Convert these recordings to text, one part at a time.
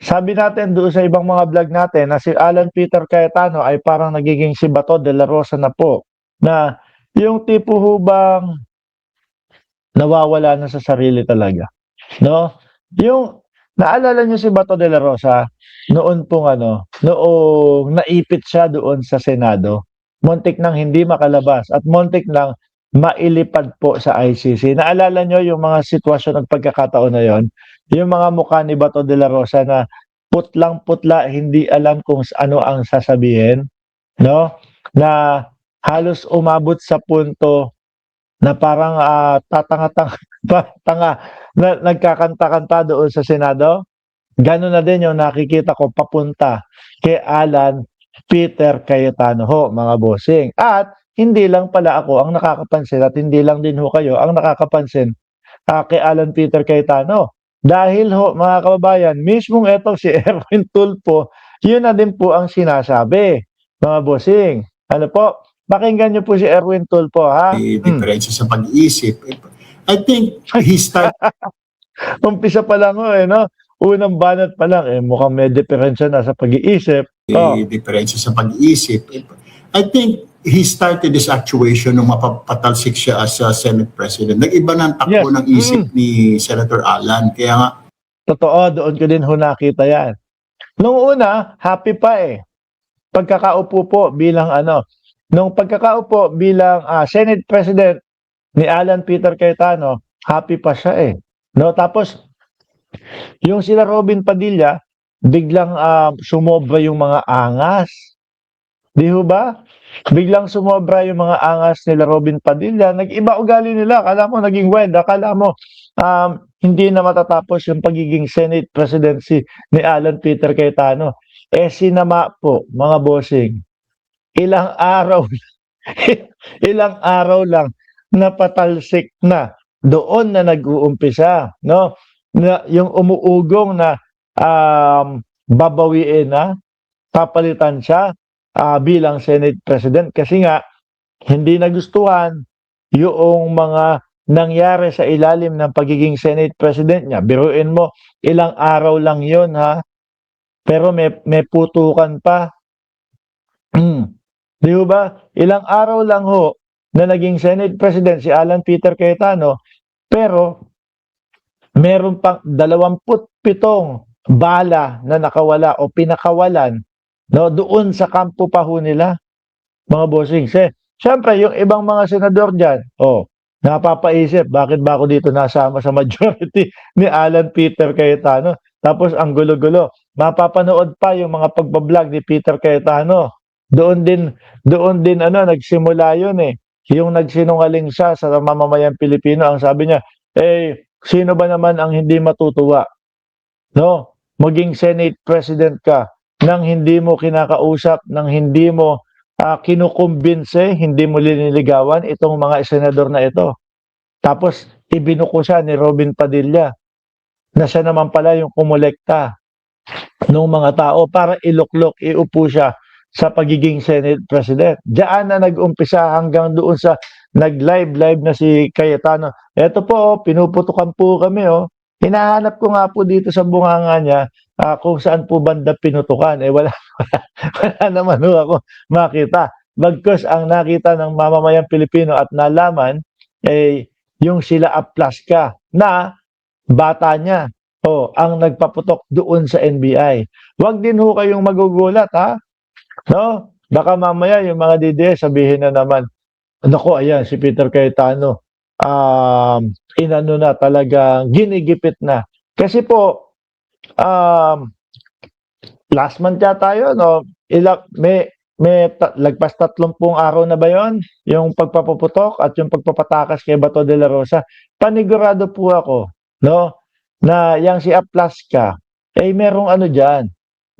Sabi natin doon sa ibang mga vlog natin na si Alan Peter Cayetano ay parang nagiging si Bato de la Rosa na po, na yung tipo ho bang nawawala na sa sarili talaga, 'no? Yung naalala niyo si Bato de la Rosa noon pong ano, noong naipit siya doon sa Senado, muntik nang hindi makalabas at muntik nang mailipad po sa ICC. Naalala niyo yung mga sitwasyon at pagkakataon na yon? Yung mga mukha ni Bato de la Rosa na putlang-putla, hindi alam kung ano ang sasabihin, 'no? Na halos umabot sa punto na parang, tatanga-tanga tanga na nagkakanta-kanta doon sa Senado. Gano'n na din yung nakikita ko papunta kay Alan Peter Cayetano ho, mga bossing. At hindi lang pala ako ang nakakapansin at hindi lang din ho kayo ang nakakapansin, kay Alan Peter Cayetano. Dahil ho, mga kababayan, mismong etong si Erwin Tulfo, yun na din po ang sinasabi, mga bossing. Ano po, pakinggan niyo po si Erwin Tulfo, ha? Diferensya sa pag-iisip. I think he started Umpisa pa lang ho, eh, 'no? Unang banat pa lang, eh, mukhang may diferensya na sa pag-iisip. diferensya sa pag-iisip. I think he started this actuation nung mapapatalsik siya as a Senate President. Nag-iba ng takbo Yes, ng isip ni Senator Alan. Kaya nga, totoo, doon ko din ho nakita 'yan. Nung una, happy pa, eh. Pagkakaupo po bilang ano, nung pagkakaupo bilang, Senate President ni Alan Peter Cayetano, happy pa siya, eh, 'no? Tapos yung sila Robin Padilla, biglang, sumobra yung mga angas, 'di ho ba? Biglang sumobra yung mga angas nila Robin Padilla, nag-iba ugali nila, akala mo naging wild, akala mo, hindi na matatapos yung pagiging Senate presidency ni Alan Peter Cayetano. Eh, sinama po, mga bossing, ilang araw ilang araw lang napatalsik na, doon na nag-uumpisa, 'no? Na yung umuugong na, babawiin na, papalitan siya, bilang Senate President kasi nga hindi nagustuhan yoong mga nangyari sa ilalim ng pagiging Senate President niya. Biruin mo, ilang araw lang 'yon, ha, pero may putukan pa. 'Di ho ba? Ilang araw lang ho na naging Senate President si Alan Peter Cayetano, pero meron pang 27 bala na nakawala o pinakawalan, 'no, doon sa kampo pa ho nila, mga bossing. Siyempre yung ibang mga senador diyan, napapaisip, bakit ba ako dito nasama sa majority ni Alan Peter Cayetano? Tapos ang gulo-gulo, mapapanood pa yung mga pagba-vlog ni Peter Cayetano. Doon din ano nagsimula yun, eh, yung nagsinungaling siya sa mamamayang Pilipino. Ang sabi niya, eh, sino ba naman ang hindi matutuwa, 'no? Maging Senate President ka nang hindi mo kinakausap, nang hindi mo, kinukumbinse, hindi mo liniligawan itong mga senador na ito. Tapos ibinuko siya ni Robin Padilla na siya naman pala yung kumolekta nung mga tao para iluklok, iupo siya sa pagiging Senate President. Diyan na nag-umpisa hanggang doon sa nag-live na si Cayetano. Eto po, pinuputukan po kami, oh. Hinahanap ko nga po dito sa bunganga niya, kung saan po banda pinutukan. Eh, wala, wala naman ho ako makita. Bagkus ang nakita ng mamamayang Pilipino at nalaman, eh, yung sila Aplaska na bata niya, ang nagpaputok doon sa NBI. Huwag din ho kayong magugulat, ha? 'No? Baka mamaya yung mga DDS sabihin na naman, naku, ayan si Peter Cayetano, inano na, talagang ginigipit na. Kasi po, last month yata yun, lagpas 30 araw na ba yon yung pagpapuputok at yung pagpapatakas kay Bato de la Rosa. Panigurado po ako, 'no, na yang si Aplaska, eh, merong ano diyan,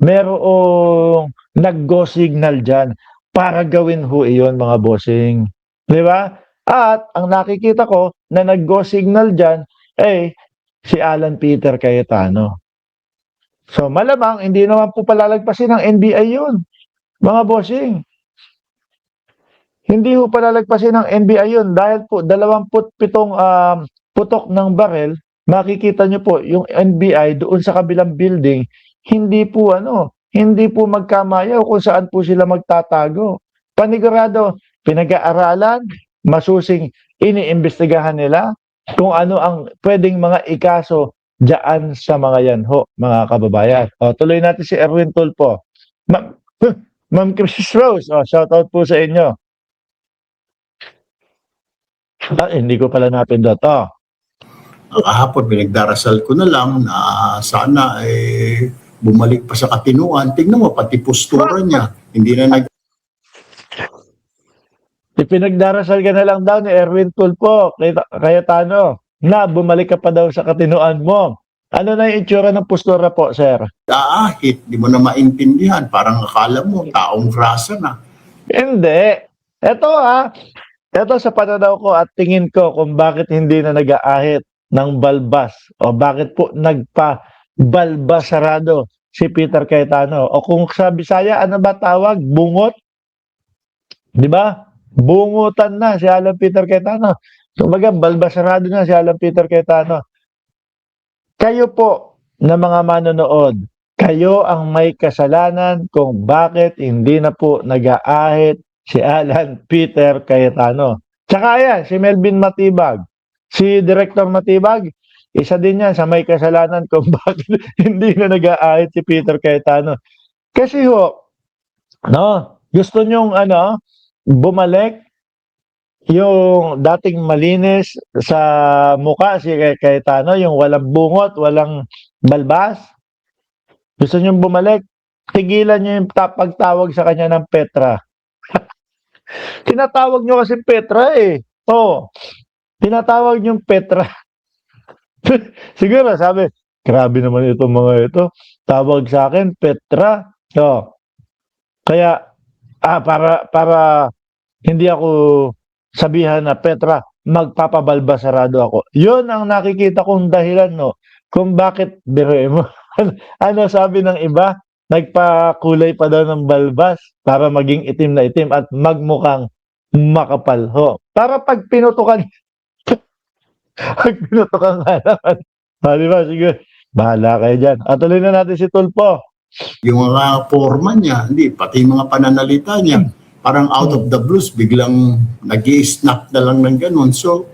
merong nag-go signal diyan para gawin ho iyon, mga bossing, 'di ba? At ang nakikita ko na nag-go signal diyan, eh, si Alan Peter Cayetano. So malamang hindi naman po palalagpasin ng NBI yun, mga bossing. Hindi ho palalagpasin ng NBI yun dahil po 27 putok ng barel, makikita nyo po yung NBI doon sa kabilang building, hindi po magkamayaw kung saan po sila magtatago. Panigurado, pinag-aaralan, masusing iniimbestigahan nila kung ano ang pwedeng mga ikaso diyan sa mga yan ho, mga kababayan. O, tuloy natin si Erwin Tulfo. Ma'am, Ma'am Chris Rose, shout out po sa inyo. Hindi ko pala napindot. Kahapon pinagdarasal ko na lang na sana bumalik pa sa katinuan. Tignan mo, pati postura niya. Hindi na Ipinagdarasal ka na lang daw ni Erwin Tulfo, Cayetano, na bumalik ka pa daw sa katinuan mo. Ano na yung itsura ng postura po, sir? nag-aahit. Di mo na maintindihan. Parang akala mo, taong grasa na. Hindi. Ito sa pananaw ko at tingin ko kung bakit hindi na nag-aahit ng balbas o bakit po nagpa-balbasarado si Peter Cayetano. O kung sa Bisaya, ano ba tawag? Bungot? Di ba? Bungutan na si Alan Peter Cayetano. Kumbaga, balbasarado na si Alan Peter Cayetano. Kayo po na mga manonood, kayo ang may kasalanan kung bakit hindi na po nag-aahit si Alan Peter Cayetano. Tsaka yan, si Melvin Matibag, si Director Matibag, isa din yan sa may kasalanan kung bakit hindi na nag-aahit si Peter Cayetano. Kasi gusto nyong bumalik yung dating malinis sa muka si Cayetano, yung walang bungot, walang balbas. Gusto nyong bumalik, tigilan nyo yung pagtawag sa kanya ng Petra. Tinatawag nyo kasi Petra tinatawag nyo Petra. Siguro sabi, grabe naman itong mga ito. Tawag sa akin, Petra. Kaya, para hindi ako sabihan na Petra, magpapabalbasarado ako. Yun ang nakikita kong dahilan, kung bakit, biruin mo. Ano sabi ng iba? Nagpakulay pa daw ng balbas para maging itim na itim at magmukhang makapal. Para pag pinutukan halaman. Di ba? Sige, bahala kayo dyan. At tuloy na natin si Tulfo. Yung mga forma niya, hindi, pati yung mga pananalita niya, parang out of the blues, biglang nag-i-snap na lang ng ganun. So,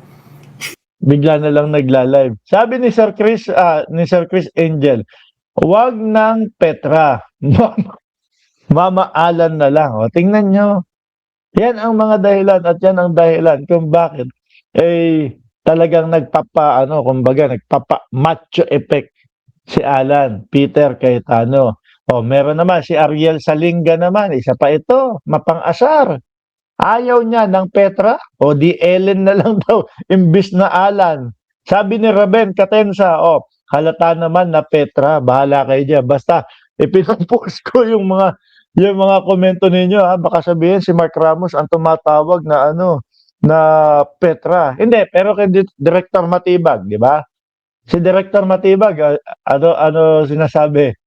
bigla na lang nagla-live. Sabi ni Sir Chris Angel, wag ng Petra. Mama Alan na lang. Tingnan nyo. Yan ang mga dahilan at yan ang dahilan kung bakit talagang nagpapa-macho effect si Alan Peter Cayetano. Meron naman si Ariel Salinga naman. Isa pa ito, mapang-asar. Ayaw niya ng Petra o di Ellen na lang daw imbis na Alan. Sabi ni Raben Catensa, halata naman na Petra, bahala kayo dyan. Basta ipinopost ko yung mga komento ninyo, baka sabihin si Mark Ramos ang tumatawag na na Petra. Hindi, pero kay Director Matibag, di ba? Si Director Matibag, ano sinasabi?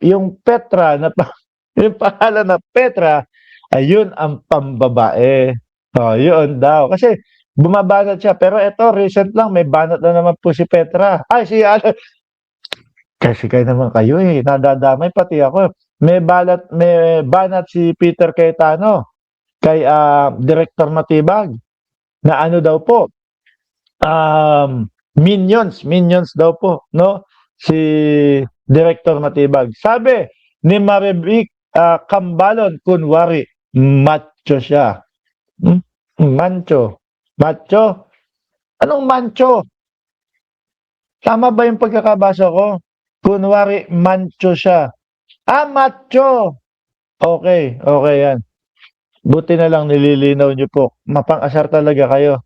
Yung Petra yung pangalan na Petra, ayun ang pambabae. Yun daw. Kasi bumabanat siya. Pero ito, recent lang, may banat na naman po si Petra. Si Alan. Kasi kayo naman kayo nadadamay pati ako. May banat si Peter Cayetano kay Director Matibag na daw po. Minions daw po, si Director Matibag. Sabi ni Marivic Cambalon, kunwari, macho siya. Macho. Anong macho? Tama ba yung pagkakabasa ko? Kunwari, macho siya. Macho! Okay yan. Buti na lang nililinaw niyo po. Mapang-asar talaga kayo.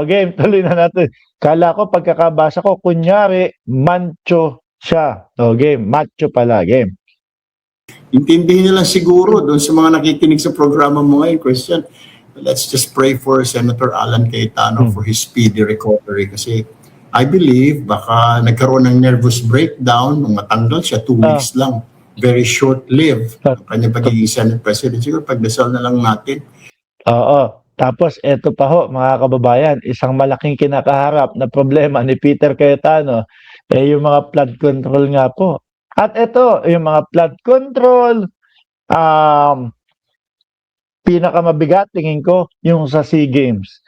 Game, tuloy na natin. Kala ko, pagkakabasa ko, kunyari, macho siya. Game, macho pala, game. intindihin nila siguro doon sa mga nakikinig sa programa mo ngayon, Christian. Let's just pray for Senator Alan Cayetano for his speedy recovery kasi I believe baka nagkaroon ng nervous breakdown nung matanggal siya 2 weeks lang. Very short-lived ang kanyang pagiging Senate President. Siguro pagdasal na lang natin. Tapos eto pa mga kababayan, isang malaking kinakaharap na problema ni Peter Cayetano yung mga flood control nga po. At ito, yung mga flood control, pinakamabigat tingin ko yung sa SEA Games.